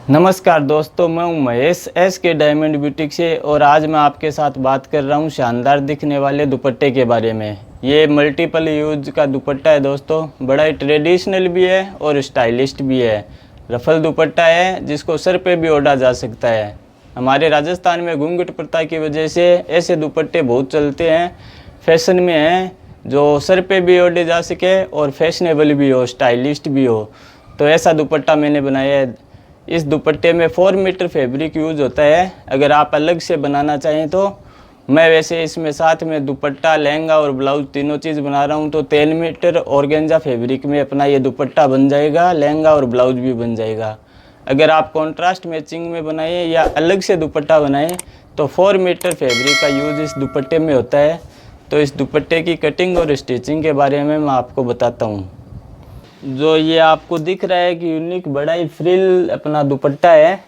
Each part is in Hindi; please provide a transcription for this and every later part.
नमस्कार दोस्तों, मैं हूं महेश एस के डायमंड बुटीक से और आज मैं आपके साथ बात कर रहा हूं शानदार दिखने वाले दुपट्टे के बारे में। ये मल्टीपल यूज का दुपट्टा है दोस्तों, बड़ा ही ट्रेडिशनल भी है और स्टाइलिस्ट भी है। रफल दुपट्टा है जिसको सर पे भी ओढ़ा जा सकता है। हमारे राजस्थान में घूंघट प्रथा की वजह से ऐसे दुपट्टे बहुत चलते हैं, फैशन में हैं, जो सर पे भी ओढ़े जा सके और फैशनेबल भी हो, स्टाइलिस्ट भी हो। तो ऐसा दुपट्टा मैंने बनाया है। इस दुपट्टे में 4 मीटर फैब्रिक यूज़ होता है। अगर आप अलग से बनाना चाहें तो मैं वैसे इसमें साथ में दुपट्टा, लहंगा और ब्लाउज तीनों चीज़ बना रहा हूं, तो 3 मीटर ऑर्गेन्जा फैब्रिक में अपना ये दुपट्टा बन जाएगा, लहंगा और ब्लाउज भी बन जाएगा। अगर आप कॉन्ट्रास्ट मैचिंग में बनाएं या अलग से दुपट्टा बनाएं तो 4 मीटर फैब्रिक का यूज़ इस दुपट्टे में होता है। तो इस दुपट्टे की कटिंग और स्टिचिंग के बारे में मैं आपको बताता हूँ। जो ये आपको दिख रहा है कि यूनिक बड़ा ही फ्रिल अपना दुपट्टा है,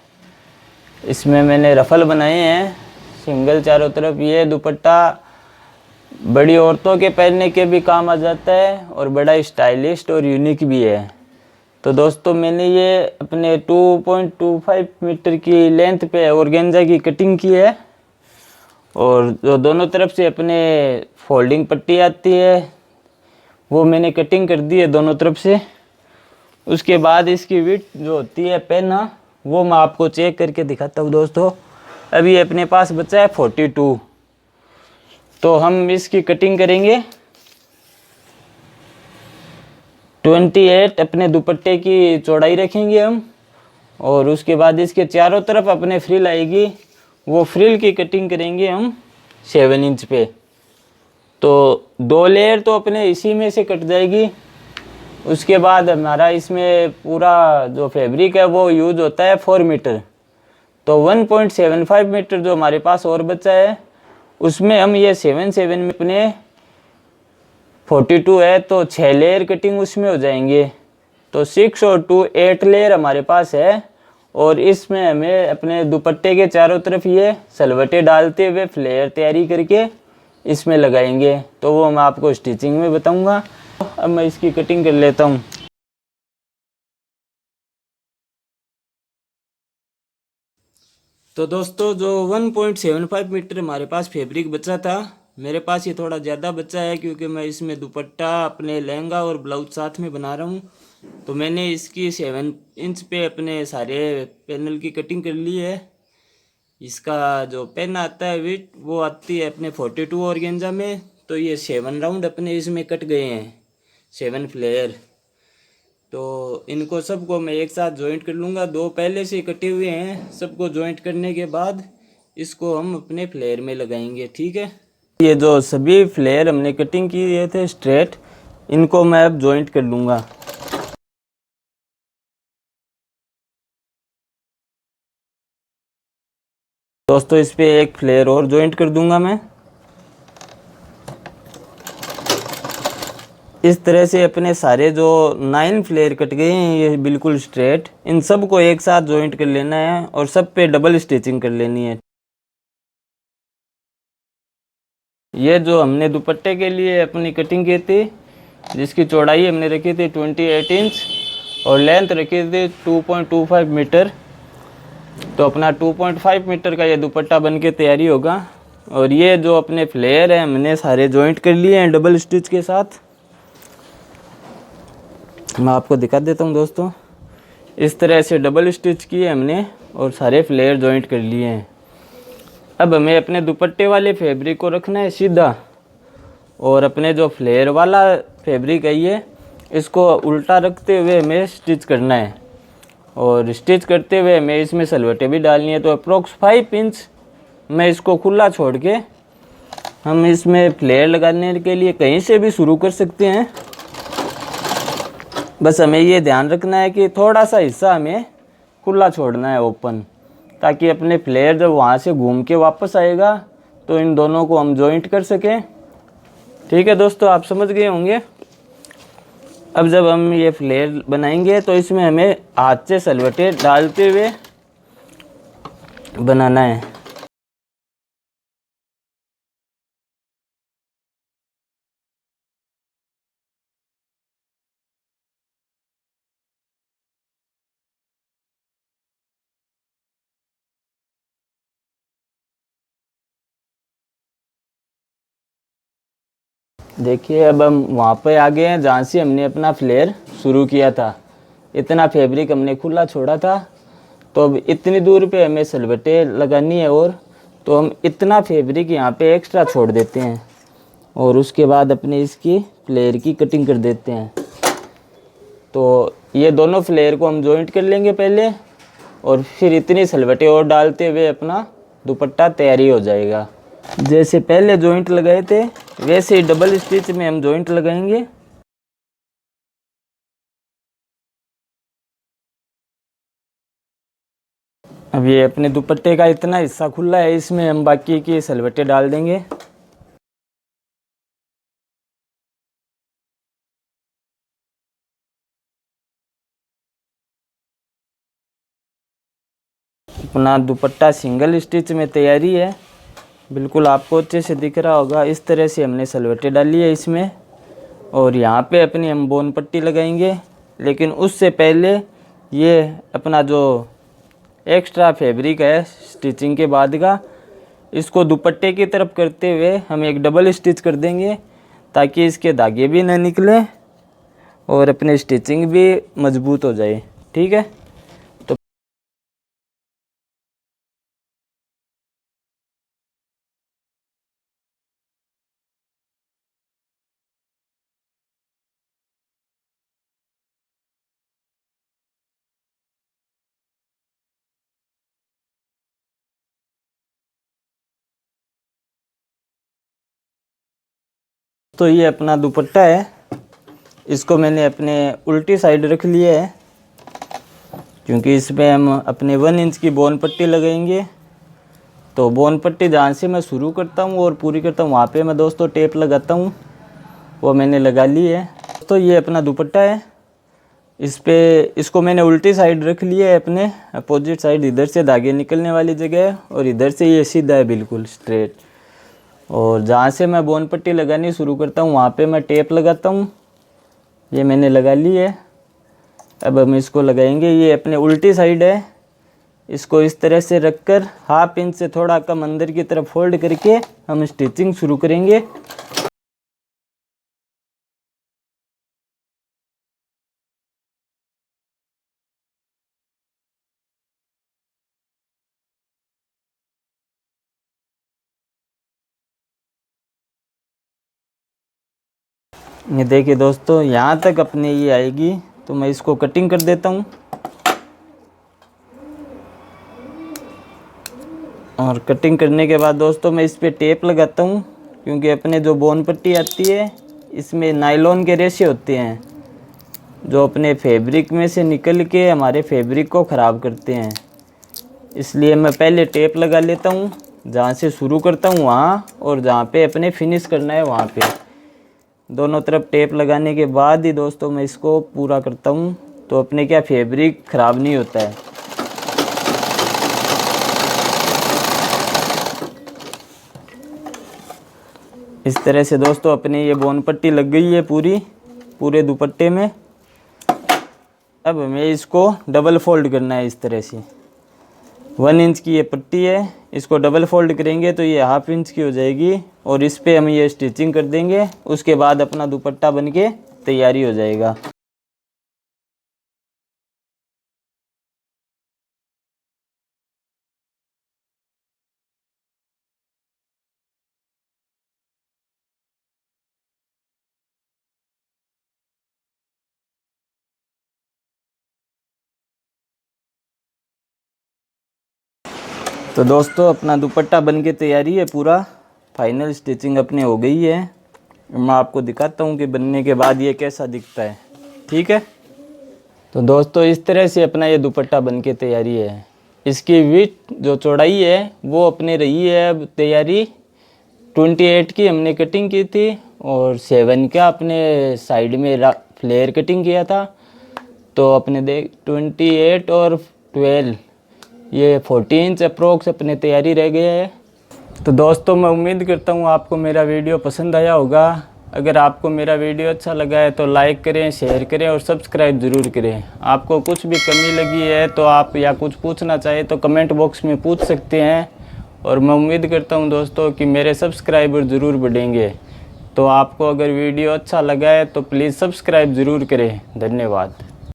इसमें मैंने रफल बनाए हैं सिंगल चारों तरफ। ये दुपट्टा बड़ी औरतों के पहनने के भी काम आ जाता है और बड़ा स्टाइलिस्ट और यूनिक भी है। तो दोस्तों, मैंने ये अपने 2.25 मीटर की लेंथ पे ऑर्गेन्जा की कटिंग की है और जो दोनों तरफ से अपने फोल्डिंग पट्टी आती है वो मैंने कटिंग कर दी है दोनों तरफ से। उसके बाद इसकी विड्थ जो होती है पहना, वो मैं आपको चेक करके दिखाता हूँ दोस्तों। अभी अपने पास बचा है 42, तो हम इसकी कटिंग करेंगे 28 अपने दुपट्टे की चौड़ाई रखेंगे हम। और उसके बाद इसके चारों तरफ अपने फ्रिल आएगी, वो फ्रिल की कटिंग करेंगे हम 7 इंच पे। तो 2 लेयर तो अपने इसी में से कट जाएगी। उसके बाद हमारा इसमें पूरा जो फैब्रिक है वो यूज होता है 4 मीटर। तो 1.75 मीटर जो हमारे पास और बचा है उसमें हम ये 7 में अपने 42 है तो 6 लेयर कटिंग उसमें हो जाएंगे। तो 6 और 2 8 लेयर हमारे पास है। और इसमें हमें अपने दुपट्टे के चारों तरफ ये सलवटे डालते हुए फ्लेयर तैयारी करके इसमें लगाएंगे। तो वो मैं आपको स्टिचिंग में बताऊंगा। अब मैं इसकी कटिंग कर लेता हूँ। तो दोस्तों, जो 1.75 मीटर हमारे पास फैब्रिक बचा था, मेरे पास ये थोड़ा ज़्यादा बचा है क्योंकि मैं इसमें दुपट्टा, अपने लहंगा और ब्लाउज साथ में बना रहा हूँ। तो मैंने इसकी 7 इंच पे अपने सारे पैनल की कटिंग कर ली है। इसका जो पेन आता है विथ वो आती है अपने 42 ऑर्गेन्जा में। तो ये 7 राउंड अपने इसमें कट गए हैं, 7 फ्लेयर। तो इनको सबको मैं एक साथ जॉइंट कर लूँगा। 2 पहले से कटे हुए हैं, सबको जॉइंट करने के बाद इसको हम अपने फ्लेयर में लगाएंगे, ठीक है। ये जो सभी फ्लेयर हमने कटिंग किए थे स्ट्रेट, इनको मैं अब जॉइंट कर लूँगा। दोस्तों, इस पे एक फ्लेयर और जॉइंट कर दूंगा मैं। इस तरह से अपने सारे जो 9 फ्लेयर कट गए हैं ये बिल्कुल स्ट्रेट, इन सब को एक साथ जॉइंट कर लेना है और सब पे डबल स्टिचिंग कर लेनी है। ये जो हमने दुपट्टे के लिए अपनी कटिंग की थी, जिसकी चौड़ाई हमने रखी थी 28 इंच और लेंथ रखी थी 2.25 मीटर। तो अपना 2.5 मीटर का ये दुपट्टा बन के तैयारी होगा। और ये जो अपने फ्लेयर हैं हमने सारे जॉइंट कर लिए हैं डबल स्टिच के साथ। मैं आपको दिखा देता हूँ दोस्तों, इस तरह से डबल स्टिच किए हमने और सारे फ्लेयर जॉइंट कर लिए हैं। अब हमें अपने दुपट्टे वाले फैब्रिक को रखना है सीधा और अपने जो फ्लेयर वाला फैब्रिक है ये, इसको उल्टा रखते हुए हमें स्टिच करना है। और स्टिच करते हुए हमें इसमें सलवटें भी डालनी है। तो अप्रोक्स 5 इंच मैं इसको खुला छोड़ के हम इसमें फ्लेयर लगाने के लिए कहीं से भी शुरू कर सकते हैं। बस हमें ये ध्यान रखना है कि थोड़ा सा हिस्सा हमें खुला छोड़ना है, ओपन, ताकि अपने फ्लेयर जब वहाँ से घूम के वापस आएगा तो इन दोनों को हम जॉइंट कर सकें। ठीक है दोस्तों, आप समझ गए होंगे। अब जब हम ये फ्लेयर बनाएंगे तो इसमें हमें हाथ से सलवटें डालते हुए बनाना है। देखिए अब हम वहाँ पे आ गए हैं जहाँ से हमने अपना फ्लेयर शुरू किया था। इतना फैब्रिक हमने खुला छोड़ा था, तो अब इतनी दूर पे हमें सलवटें लगानी है, और तो हम इतना फैब्रिक यहाँ पे एक्स्ट्रा छोड़ देते हैं और उसके बाद अपने इसकी फ्लेयर की कटिंग कर देते हैं। तो ये दोनों फ्लेयर को हम जॉइंट कर लेंगे पहले, और फिर इतनी सलवटें और डालते हुए अपना दुपट्टा तैयारी हो जाएगा। जैसे पहले जॉइंट लगाए थे वैसे ही डबल स्टिच में हम जॉइंट लगाएंगे। अब ये अपने दुपट्टे का इतना हिस्सा खुला है, इसमें हम बाकी की सलवटें डाल देंगे। अपना दुपट्टा सिंगल स्टिच में तैयारी है, बिल्कुल आपको अच्छे से दिख रहा होगा। इस तरह से हमने सलवटें डाली है इसमें, और यहाँ पे अपनी हम बोन पट्टी लगाएंगे। लेकिन उससे पहले ये अपना जो एक्स्ट्रा फैब्रिक है स्टिचिंग के बाद का, इसको दुपट्टे की तरफ करते हुए हम एक डबल स्टिच कर देंगे, ताकि इसके धागे भी ना निकले और अपने स्टिचिंग भी मजबूत हो जाए। ठीक है, तो ये अपना दुपट्टा है, इसको मैंने अपने उल्टी साइड रख लिया है, क्योंकि इसमें हम अपने 1 इंच की बोन पट्टी लगाएंगे। तो बोन पट्टी जहाँ से मैं शुरू करता हूँ और पूरी करता हूँ, वहाँ पे मैं दोस्तों टेप लगाता हूँ, वो मैंने लगा ली है। तो ये अपना दुपट्टा है, इसको मैंने उल्टी साइड रख लिया है, अपने अपोजिट साइड। इधर से धागे निकलने वाली जगह है और इधर से ये सीधा है, बिल्कुल स्ट्रेट। और जहाँ से मैं बोन पट्टी लगानी शुरू करता हूँ वहाँ पे मैं टेप लगाता हूँ। ये मैंने लगा ली है। अब हम इसको लगाएंगे। ये अपने उल्टी साइड है, इसको इस तरह से रखकर 1/2 इंच से थोड़ा कम अंदर की तरफ फोल्ड करके हम स्टिचिंग शुरू करेंगे। ये देखिए दोस्तों, यहाँ तक अपने ये आएगी, तो मैं इसको कटिंग कर देता हूँ। और कटिंग करने के बाद दोस्तों मैं इस पे टेप लगाता हूँ, क्योंकि अपने जो बोन पट्टी आती है इसमें नायलॉन के रेशे होते हैं, जो अपने फैब्रिक में से निकल के हमारे फैब्रिक को ख़राब करते हैं। इसलिए मैं पहले टेप लगा लेता हूँ, जहाँ से शुरू करता हूँ वहाँ, और जहाँ पे अपने फिनिश करना है वहाँ पे। दोनों तरफ टेप लगाने के बाद ही दोस्तों मैं इसको पूरा करता हूँ, तो अपने क्या फैब्रिक ख़राब नहीं होता है। इस तरह से दोस्तों अपने ये बोन पट्टी लग गई है पूरे दुपट्टे में। अब हमें इसको डबल फोल्ड करना है इस तरह से। 1 इंच की ये पट्टी है, इसको डबल फोल्ड करेंगे तो ये 1/2 इंच की हो जाएगी, और इस पे हम ये स्टिचिंग कर देंगे। उसके बाद अपना दुपट्टा बनके तैयारी हो जाएगा। तो दोस्तों अपना दुपट्टा बन के तैयारी है, पूरा फाइनल स्टिचिंग अपने हो गई है। मैं आपको दिखाता हूँ कि बनने के बाद ये कैसा दिखता है। ठीक है, तो दोस्तों इस तरह से अपना ये दुपट्टा बन के तैयारी है। इसकी विड्थ जो चौड़ाई है वो अपने रही है अब तैयारी 28 की हमने कटिंग की थी, और 7 का अपने साइड में फ्लेयर कटिंग किया था। तो अपने देख 28 और 12 ये 40 इंच अप्रोक्स अपने तैयारी रह गया है। तो दोस्तों मैं उम्मीद करता हूँ आपको मेरा वीडियो पसंद आया होगा। अगर आपको मेरा वीडियो अच्छा लगा है तो लाइक करें, शेयर करें और सब्सक्राइब ज़रूर करें। आपको कुछ भी कमी लगी है तो आप या कुछ पूछना चाहे तो कमेंट बॉक्स में पूछ सकते हैं। और मैं उम्मीद करता हूँ दोस्तों कि मेरे सब्सक्राइबर ज़रूर बढ़ेंगे, तो आपको अगर वीडियो अच्छा लगा है तो प्लीज़ सब्सक्राइब ज़रूर करें। धन्यवाद।